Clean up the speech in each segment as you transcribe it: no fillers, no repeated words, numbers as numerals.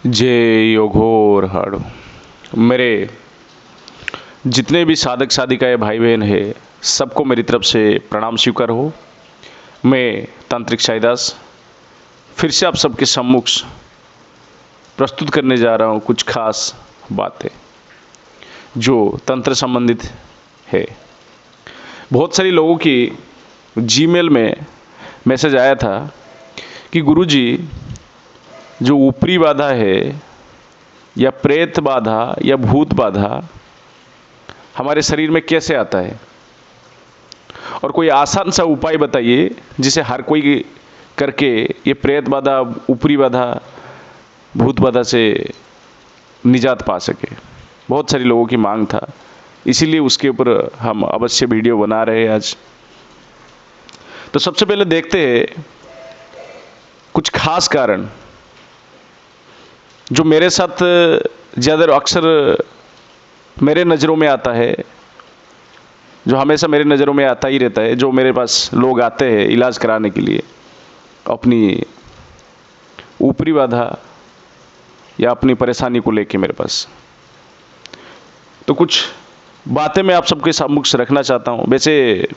जय योगोर हाड़ो। मेरे जितने भी साधक साधिकाएँ भाई बहन हैं, सबको मेरी तरफ से प्रणाम स्वीकार हो। मैं तांत्रिक साईदास फिर से आप सबके सम्मुख प्रस्तुत करने जा रहा हूँ कुछ खास बातें जो तंत्र संबंधित है। बहुत सारी लोगों की जीमेल में मैसेज आया था कि गुरुजी, जो ऊपरी बाधा है या प्रेत बाधा या भूत बाधा हमारे शरीर में कैसे आता है, और कोई आसान सा उपाय बताइए जिसे हर कोई करके ये प्रेत बाधा, ऊपरी बाधा, भूत बाधा से निजात पा सके। बहुत सारी लोगों की मांग था, इसीलिए उसके ऊपर हम अवश्य वीडियो बना रहे हैं आज। तो सबसे पहले देखते हैं कुछ खास कारण जो मेरे साथ ज़्यादा अक्सर मेरे नज़रों में आता है, जो हमेशा मेरे नज़रों में आता ही रहता है। जो मेरे पास लोग आते हैं इलाज कराने के लिए अपनी ऊपरी बाधा या अपनी परेशानी को लेके मेरे पास, तो कुछ बातें मैं आप सबके सम्मुख रखना चाहता हूँ। वैसे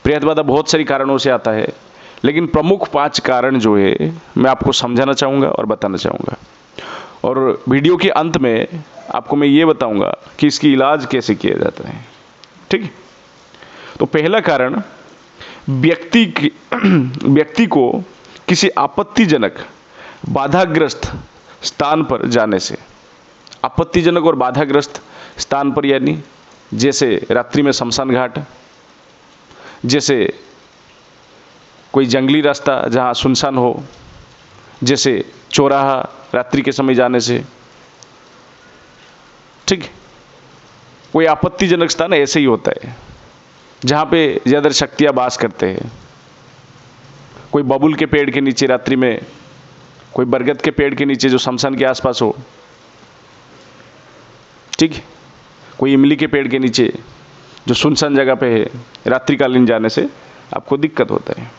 प्रेत बाधा बहुत सारी कारणों से आता है, लेकिन प्रमुख 5 कारण जो है मैं आपको समझाना चाहूँगा और बताना चाहूँगा। और वीडियो के अंत में आपको मैं ये बताऊँगा कि इसकी इलाज कैसे किया जाता है। ठीक है, तो पहला कारण व्यक्ति को किसी आपत्तिजनक बाधाग्रस्त स्थान पर जाने से। आपत्तिजनक और बाधाग्रस्त स्थान पर यानी जैसे रात्रि में शमशान घाट, जैसे कोई जंगली रास्ता जहाँ सुनसान हो, जैसे चौराहा रात्रि के समय जाने से। ठीक, कोई आपत्तिजनक स्थान ऐसे ही होता है जहाँ पे ज़्यादा शक्तियाँ वास करते हैं। कोई बबुल के पेड़ के नीचे रात्रि में, कोई बरगद के पेड़ के नीचे जो शमशान के आसपास हो। ठीक, कोई इमली के पेड़ के नीचे जो सुनसान जगह पे है, रात्रिकालीन जाने से आपको दिक्कत होता है।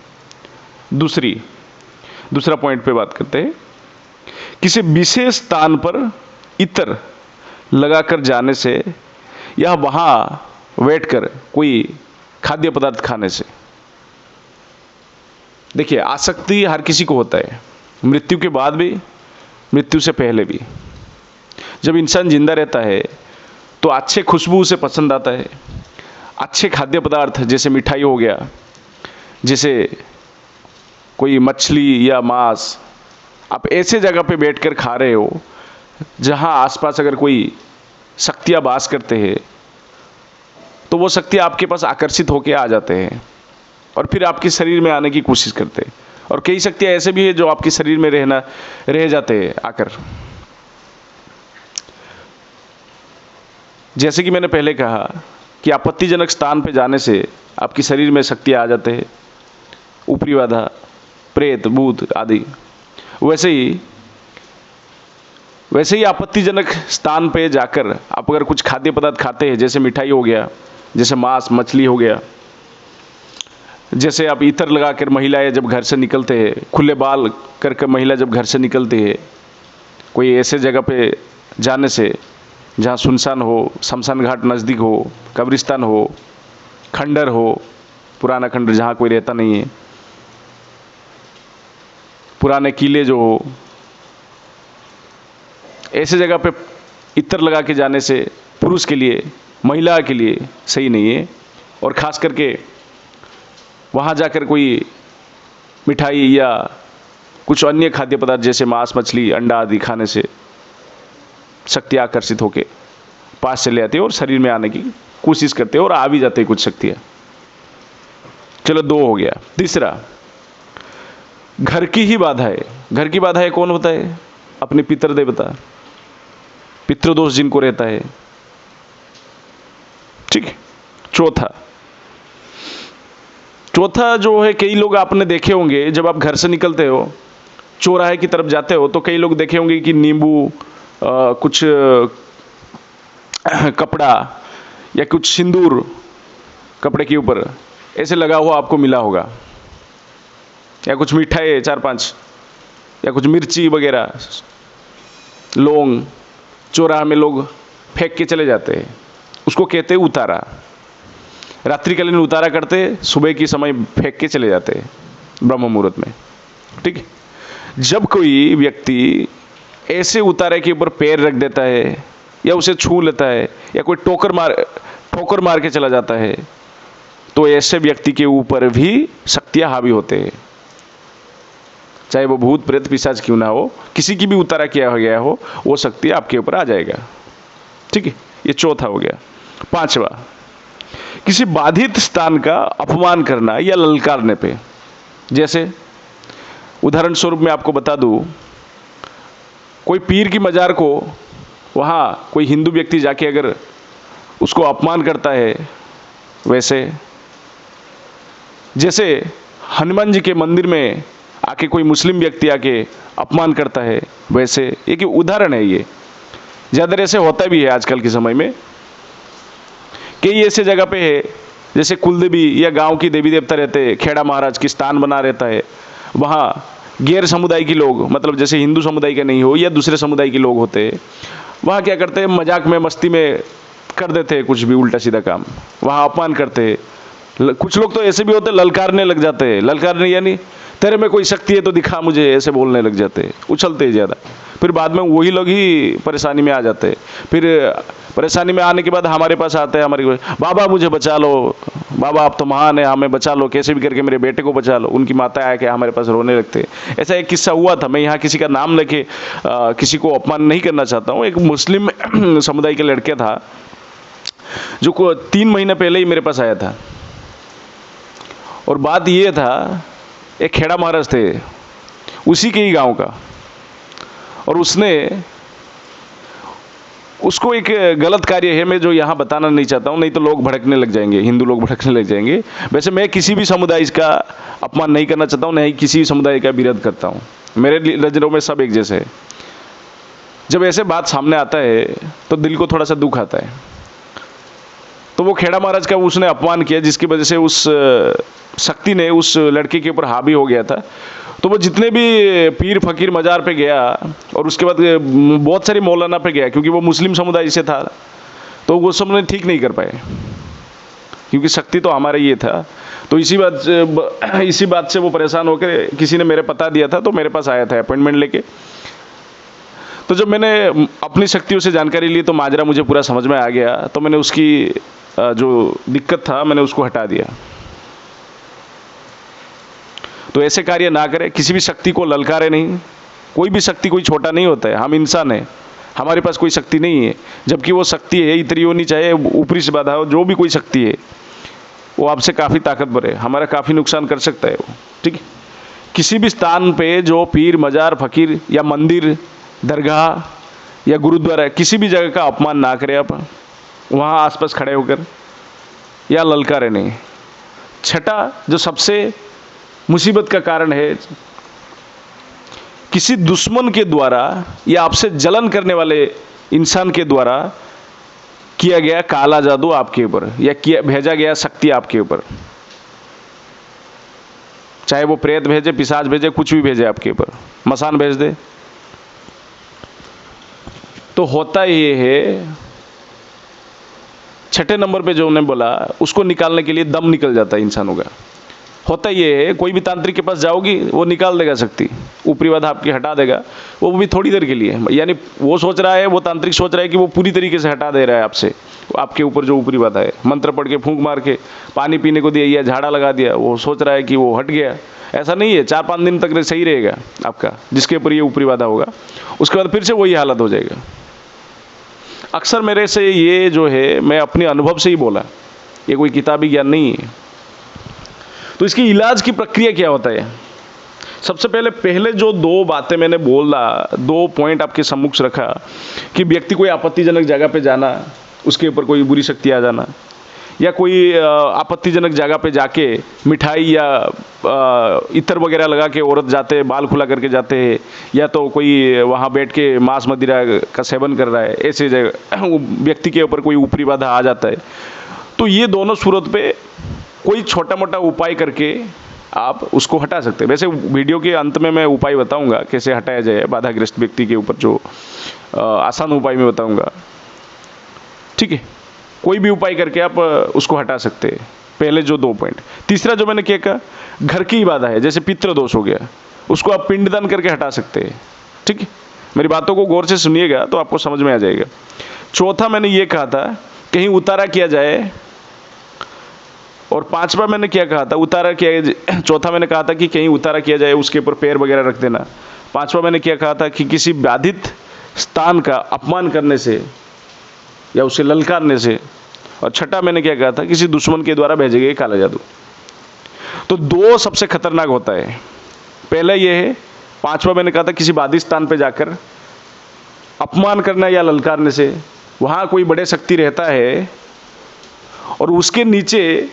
दूसरा पॉइंट पे बात करते हैं, किसी विशेष स्थान पर इत्र लगाकर जाने से या वहाँ बैठकर कोई खाद्य पदार्थ खाने से। देखिए, आसक्ति हर किसी को होता है, मृत्यु के बाद भी, मृत्यु से पहले भी। जब इंसान जिंदा रहता है तो अच्छे खुशबू उसे पसंद आता है। अच्छे खाद्य पदार्थ जैसे मिठाई हो गया, जैसे कोई मछली या मांस, आप ऐसे जगह पे बैठकर खा रहे हो जहां आसपास अगर कोई शक्तियाँ वास करते हैं, तो वो शक्ति आपके पास आकर्षित होकर आ जाते हैं और फिर आपके शरीर में आने की कोशिश करते हैं। और कई शक्तियाँ ऐसे भी है जो आपके शरीर में रह जाते हैं आकर। जैसे कि मैंने पहले कहा कि आपत्तिजनक स्थान पे जाने से आपके शरीर में शक्तियाँ आ जाते हैं, ऊपरी बाधा, प्रेत, भूत आदि। वैसे ही आपत्तिजनक स्थान पे जाकर आप अगर कुछ खाद्य पदार्थ खाते हैं, जैसे मिठाई हो गया, जैसे मांस मछली हो गया, जैसे आप इत्र लगाकर महिलाएं जब घर से निकलते हैं, खुले बाल करके महिला जब घर से निकलती है, कोई ऐसे जगह पे जाने से जहाँ सुनसान हो, शमशान घाट नज़दीक हो, कब्रिस्तान हो, खंडर हो, पुराना खंडर जहाँ कोई रहता नहीं है, पुराने किले जो हो, ऐसे जगह पे इत्र लगा के जाने से पुरुष के लिए, महिला के लिए सही नहीं है। और ख़ास करके वहाँ जाकर कोई मिठाई या कुछ अन्य खाद्य पदार्थ जैसे मांस मछली अंडा आदि खाने से शक्ति आकर्षित होके पास चले आती है और शरीर में आने की कोशिश करते हैं और आ भी जाते हैं कुछ शक्तियाँ। चलो, 2 हो गया। तीसरा, घर की ही बाधा है। घर की बाधा है कौन होता है? अपने पितृ देवता, पितृदोष जिनको रहता है। ठीक है। चौथा जो है, कई लोग आपने देखे होंगे जब आप घर से निकलते हो, चौराहे की तरफ जाते हो, तो कई लोग देखे होंगे कि नींबू, कुछ कपड़ा या कुछ सिंदूर कपड़े के ऊपर ऐसे लगा हुआ आपको मिला होगा, या कुछ मिठाई 4-5 या कुछ मिर्ची वगैरह। लौंग चौराहे में लोग फेंक के चले जाते हैं, उसको कहते हैं उतारा। रात्रिकालीन उतारा करते, सुबह की समय फेंक के चले जाते हैं ब्रह्म मुहूर्त में। ठीक है, जब कोई व्यक्ति ऐसे उतारे के ऊपर पैर रख देता है या उसे छू लेता है या कोई ठोकर मार के चला जाता है, तो ऐसे व्यक्ति के ऊपर भी शक्तियां हावी होते हैं, चाहे वो भूत प्रेत पिशाच क्यों ना हो, किसी की भी उतारा किया गया हो, वो शक्ति आपके ऊपर आ जाएगा। ठीक है, ये चौथा हो गया। पांचवा, किसी बाधित स्थान का अपमान करना या ललकारने पे। जैसे उदाहरण स्वरूप मैं आपको बता दूं, कोई पीर की मजार को वहां कोई हिंदू व्यक्ति जाके अगर उसको अपमान करता है, वैसे जैसे हनुमान जी के मंदिर में आके कोई मुस्लिम व्यक्ति आके अपमान करता है, वैसे एक उदाहरण है। ये ज़्यादातर ऐसे होता भी है आजकल के समय में। कई ऐसे जगह पे है जैसे कुलदेवी या गांव की देवी देवता रहते हैं, खेड़ा महाराज की स्थान बना रहता है, वहाँ गैर समुदाय के लोग, मतलब जैसे हिंदू समुदाय के नहीं हो या दूसरे समुदाय के लोग होते हैं, वहाँ क्या करते हैं, मजाक में मस्ती में कर देते हैं कुछ भी उल्टा सीधा काम, वहाँ अपमान करते हैं। कुछ लोग तो ऐसे भी होते हैं, ललकारने लग जाते हैं। ललकारने यानी तेरे में कोई शक्ति है तो दिखा मुझे, ऐसे बोलने लग जाते हैं, उछलते हैं ज़्यादा। फिर बाद में वही लोग ही परेशानी में आ जाते हैं। फिर परेशानी में आने के बाद हमारे पास आते हैं, हमारे बाबा मुझे बचा लो, बाबा आप तो महान है, हमें बचा लो, कैसे भी करके मेरे बेटे को बचा लो। उनकी माता आके हमारे पास रोने लगते हैं। ऐसा एक किस्सा हुआ था, मैं यहाँ किसी का नाम लेके किसी को अपमान नहीं करना चाहता हूँ। एक मुस्लिम समुदाय के लड़के था जो 3 महीने पहले ही मेरे पास आया था, और बात ये था, एक खेड़ा महाराज थे उसी के ही गांव का, और उसको एक गलत कार्य है, मैं जो यहाँ बताना नहीं चाहता हूँ, नहीं तो लोग भड़कने लग जाएंगे, हिंदू लोग भड़कने लग जाएंगे। वैसे मैं किसी भी समुदाय का अपमान नहीं करना चाहता हूँ, नहीं किसी भी समुदाय का विरोध करता हूँ, मेरे नज़रों में सब एक जैसे है। जब ऐसे बात सामने आता है तो दिल को थोड़ा सा दुख आता है। तो वो खेड़ा महाराज का उसने अपमान किया, जिसकी वजह से उस शक्ति ने उस लड़के के ऊपर हावी हो गया था। तो वो जितने भी पीर फकीर मजार पे गया, और उसके बाद बहुत सारी मौलाना पे गया, क्योंकि वो मुस्लिम समुदाय से था, तो वो सब ने ठीक नहीं कर पाए, क्योंकि शक्ति तो हमारा ये था। तो इसी बात से वो परेशान होकर किसी ने मेरे पता दिया था, तो मेरे पास आया था अपॉइंटमेंट लेके। तो जब मैंने अपनी शक्तियों से जानकारी ली तो माजरा मुझे पूरा समझ में आ गया। तो मैंने उसकी जो दिक्कत था मैंने उसको हटा दिया। तो ऐसे कार्य ना करें, किसी भी शक्ति को ललकारे नहीं। कोई भी शक्ति कोई छोटा नहीं होता है, हम इंसान हैं, हमारे पास कोई शक्ति नहीं है, जबकि वो शक्ति है इतनी होनी चाहिए, ऊपरी से बाधा हो, जो भी कोई शक्ति है वो आपसे काफ़ी ताकतवर है, हमारा काफ़ी नुकसान कर सकता है वो। ठीक है, किसी भी स्थान पे जो पीर मजार फकीर या मंदिर दरगाह या गुरुद्वारा, किसी भी जगह का अपमान ना करें आप, वहाँ आसपास खड़े होकर या ललकारे नहीं। छठा, जो सबसे मुसीबत का कारण है, किसी दुश्मन के द्वारा या आपसे जलन करने वाले इंसान के द्वारा किया गया काला जादू आपके ऊपर या भेजा गया शक्ति आपके ऊपर, चाहे वो प्रेत भेजे, पिशाच भेजे, कुछ भी भेजे आपके ऊपर, मसान भेज दे, तो होता ये है। छठे नंबर पे जो उन्होंने बोला, उसको निकालने के लिए दम निकल जाता है इंसानों का। होता ये है, कोई भी तांत्रिक के पास जाओगी वो निकाल देगा शक्ति, ऊपरी बाधा आपकी हटा देगा, वो भी थोड़ी देर के लिए। यानी वो सोच रहा है, वो तांत्रिक सोच रहा है कि वो पूरी तरीके से हटा दे रहा है आपसे, आपके ऊपर जो ऊपरी बाधा है। मंत्र पढ़ के, फूंक मार के, पानी पीने को दिया या झाड़ा लगा दिया, वो सोच रहा है कि वो हट गया। ऐसा नहीं है, 4-5 दिन तक सही रहेगा आपका, जिसके ऊपर ये ऊपरी बाधा होगा, उसके बाद फिर से वही हालत हो जाएगा। अक्सर मेरे से ये जो है, मैं अपने अनुभव से ही बोला, ये कोई किताबी ज्ञान नहीं है। तो इसकी इलाज की प्रक्रिया क्या होता है? सबसे पहले जो 2 बातें मैंने बोला, 2 पॉइंट आपके सम्मुख रखा, कि व्यक्ति कोई आपत्तिजनक जगह पे जाना, उसके ऊपर कोई बुरी शक्ति आ जाना, या कोई आपत्तिजनक जगह पे जाके मिठाई या इत्र वगैरह लगा के औरत जाते, बाल खुला करके जाते हैं, या तो कोई वहाँ बैठ के मांस मदिरा का सेवन कर रहा है, ऐसे जगह व्यक्ति के ऊपर कोई ऊपरी बाधा आ जाता है। तो ये दोनों सूरत पे कोई छोटा मोटा उपाय करके आप उसको हटा सकते हैं। वैसे वीडियो के अंत में मैं उपाय बताऊंगा कैसे हटाया जाए बाधाग्रस्त व्यक्ति के ऊपर जो आसान उपाय में बताऊंगा। ठीक है, कोई भी उपाय करके आप उसको हटा सकते हैं, पहले जो 2 पॉइंट। तीसरा जो मैंने क्या कहा, घर की बाधा है, जैसे पितृ दोष हो गया, उसको आप पिंडदान करके हटा सकते हैं। ठीक है, मेरी बातों को गौर से सुनिएगा तो आपको समझ में आ जाएगा। चौथा मैंने ये कहा था कहीं उतारा किया जाए, और पांचवा मैंने क्या कहा था, उतारा किया। चौथा मैंने कहा था कि कहीं उतारा किया जाए, उसके ऊपर पैर वगैरह रख देना। पांचवा मैंने क्या कहा था कि किसी बाधित स्थान का अपमान करने से या उसे ललकारने से। और छठा मैंने क्या कहा था, किसी दुश्मन के द्वारा भेजे गए काला जादू। तो 2 सबसे खतरनाक होता है। पहला ये है, पांचवा मैंने कहा था किसी बाधित स्थान पे जाकर अपमान करना या ललकारने से। वहां कोई बड़े शक्ति रहता है और उसके नीचे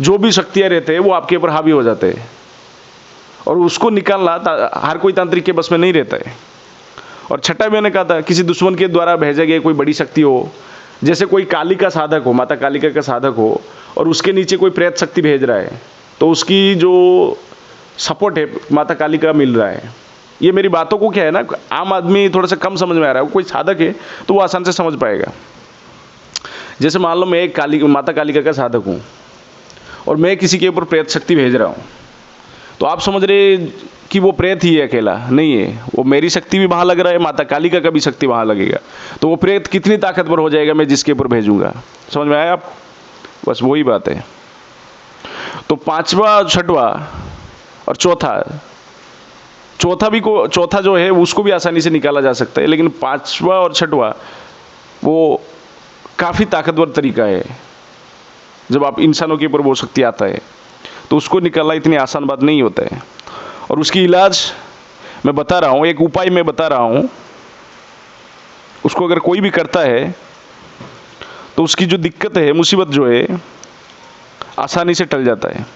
जो भी शक्तियां रहते हैं वो आपके ऊपर हावी हो जाते हैं, और उसको निकालना हर कोई तांत्रिक के बस में नहीं रहता है। और छठा मैंने कहा था किसी दुश्मन के द्वारा भेजे गए कोई बड़ी शक्ति हो, जैसे कोई काली का साधक हो, माता कालिका का साधक हो, और उसके नीचे कोई प्रेत शक्ति भेज रहा है, तो उसकी जो सपोर्ट है माता कालिका मिल रहा है। ये मेरी बातों को क्या है ना, आम आदमी थोड़ा सा कम समझ में आ रहा है, कोई साधक है तो वो आसान से समझ पाएगा। जैसे मान लो मैं एक माता कालिका का साधक हूँ और मैं किसी के ऊपर प्रेत शक्ति भेज रहा हूँ, तो आप समझ रहे कि वो प्रेत ही है, अकेला नहीं है, वो मेरी शक्ति भी वहाँ लग रहा है, माता कालिका का भी शक्ति वहाँ लगेगा। तो वो प्रेत कितनी ताकतवर हो जाएगा मैं जिसके ऊपर भेजूंगा। समझ में आया आप? बस वही बात है। तो पांचवा, छठवा और चौथा जो है उसको भी आसानी से निकाला जा सकता है, लेकिन पांचवा और छठवा वो काफ़ी ताकतवर तरीका है। जब आप इंसानों के ऊपर वो शक्ति आता है तो उसको निकालना इतनी आसान बात नहीं होता है। और उसकी इलाज मैं बता रहा हूँ, एक उपाय मैं बता रहा हूँ, उसको अगर कोई भी करता है तो उसकी जो दिक्कत है, मुसीबत जो है, आसानी से टल जाता है।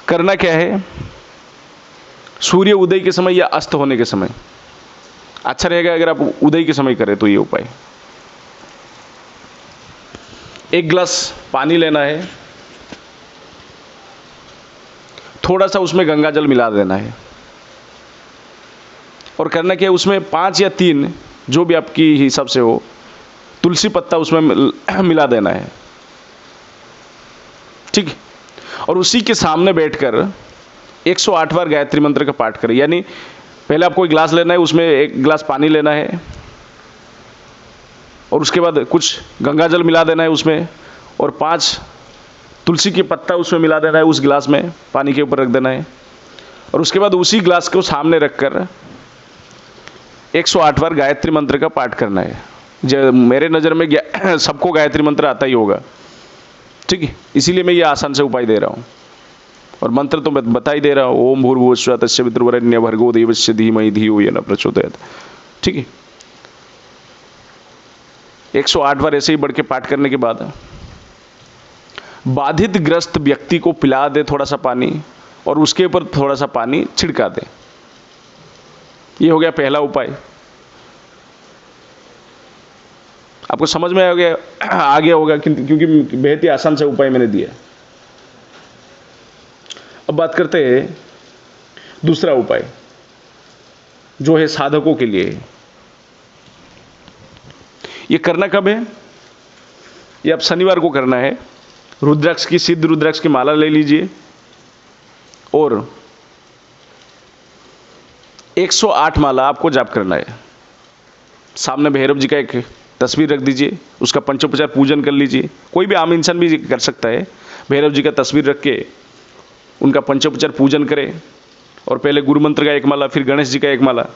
करना क्या है, सूर्य उदय के समय या अस्त होने के समय, अच्छा रहेगा अगर आप उदय के समय करें तो ये उपाय। 1 गिलास पानी लेना है, थोड़ा सा उसमें गंगा जल मिला देना है, और करना क्या है, उसमें 5 या 3 जो भी आपकी हिसाब से हो तुलसी पत्ता उसमें मिला देना है। ठीक है, और उसी के सामने बैठकर 108 बार गायत्री मंत्र का पाठ करें। यानी पहले आपको 1 गिलास लेना है, उसमें 1 गिलास पानी लेना है, और उसके बाद कुछ गंगा जल मिला देना है उसमें, और 5 तुलसी के पत्ता उसमें मिला देना है, उस गिलास में पानी के ऊपर रख देना है। और उसके बाद उसी गिलास को सामने रखकर 108 बार गायत्री मंत्र का पाठ करना है। मेरे नज़र में सबको गायत्री मंत्र आता ही होगा। ठीक है, इसीलिए मैं ये आसान से उपाय दे रहा हूँ, और मंत्र तो मैं बता ही दे रहा हूँ, ओम भूर्भुवस्सुवः तस्य पितृवरेण्यं भर्गो देवस्य धीमहि धियो यो न प्रचोदयात्। ठीक है, 108 बार ऐसे ही बढ़ के पाठ करने के बाद बाधित ग्रस्त व्यक्ति को पिला दे थोड़ा सा पानी, और उसके ऊपर थोड़ा सा पानी छिड़का दे। ये हो गया पहला उपाय। आपको समझ में आ गया होगा क्योंकि बेहद ही आसान से उपाय मैंने दिया। अब बात करते हैं दूसरा उपाय जो है साधकों के लिए। ये करना कब है? ये आप शनिवार को करना है। रुद्राक्ष की, सिद्ध रुद्राक्ष की माला ले लीजिए, और 108 माला आपको जाप करना है। सामने भैरव जी का एक तस्वीर रख दीजिए, उसका पंचोपचार पूजन कर लीजिए। कोई भी आम इंसान भी कर सकता है। भैरव जी का तस्वीर रख के उनका पंचोपचार पूजन करें, और पहले गुरु मंत्र का 1 माला, फिर गणेश जी का 1 माला,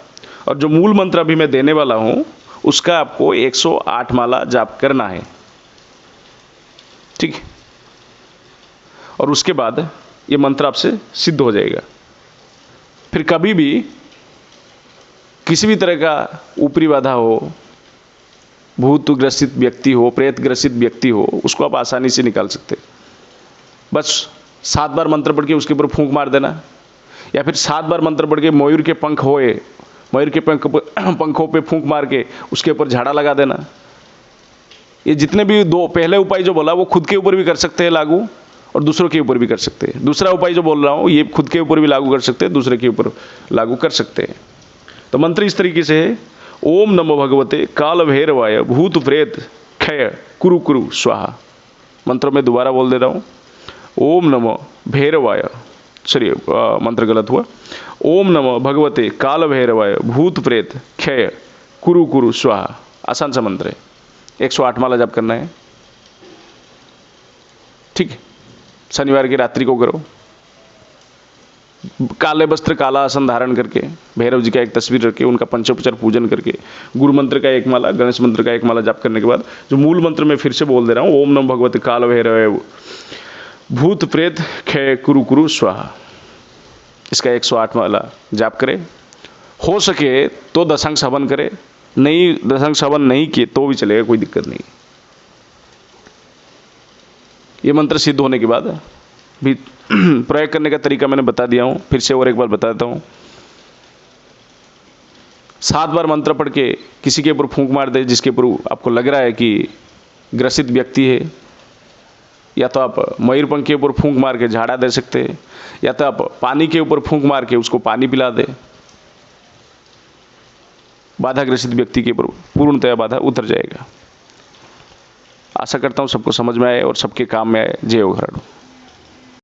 और जो मूल मंत्र अभी मैं देने वाला हूं उसका आपको 108 माला जाप करना है। ठीक है, और उसके बाद ये मंत्र आपसे सिद्ध हो जाएगा। फिर कभी भी किसी भी तरह का ऊपरी बाधा हो, भूत ग्रसित व्यक्ति हो, प्रेत ग्रसित व्यक्ति हो, उसको आप आसानी से निकाल सकते। बस 7 बार मंत्र पढ़ के उसके ऊपर फूंक मार देना, या फिर 7 बार मंत्र पढ़ के मयूर के पंख होए, मयूर के पंखों पे फूंक मार के उसके ऊपर झाड़ा लगा देना। ये जितने भी 2 पहले उपाय जो बोला वो खुद के ऊपर भी कर सकते हैं लागू, और दूसरों के ऊपर भी कर सकते हैं। दूसरा उपाय जो बोल रहा हूँ ये खुद के ऊपर भी लागू कर सकते हैं, दूसरे के ऊपर लागू कर सकते हैं। तो मंत्र इस तरीके से है, ओम नमो भगवते काल भैरवाय भूत प्रेत क्षय कुरु कुरु स्वाहा। मंत्र में दोबारा बोल देता हूँ, ओम नमो भैरवाय, चलिए मंत्र गलत हुआ, ओम नमो भगवते काल भैरवाय भूत प्रेत क्षय कुरु कुरु स्वाहा। आसान सा मंत्र है, 108 माला जाप करना है। ठीक है, शनिवार की रात्रि को करो, काले वस्त्र काला आसन धारण करके, भैरव जी का एक तस्वीर रख के, उनका पंचोपचार पूजन करके, गुरु मंत्र का एक माला, गणेश मंत्र का एक माला जाप करने के बाद जो मूल मंत्र मैं फिर से बोल दे रहा हूँ, ओम नमो भगवते काल भैरवाय भूत प्रेत क्षय कुरु कुरु स्वाहा, इसका 108 माला जाप करें। हो सके तो दशांश हवन करें, नहीं दशांश हवन नहीं किए तो भी चलेगा, कोई दिक्कत नहीं। ये मंत्र सिद्ध होने के बाद भी प्रयोग करने का तरीका मैंने बता दिया हूँ, फिर से और एक बार बता देता हूँ। 7 बार मंत्र पढ़ के किसी के ऊपर फूंक मार दे जिसके ऊपर आपको लग रहा है कि ग्रसित व्यक्ति है, या तो आप मयूर पंख के ऊपर फूंक मार के झाड़ा दे सकते हैं, या तो आप पानी के ऊपर फूंक मार के उसको पानी पिला दे। बाधा ग्रसित व्यक्ति के ऊपर पूर्णतया बाधा उतर जाएगा। आशा करता हूँ सबको समझ में आए और सबके काम में आए। जय हो हरण।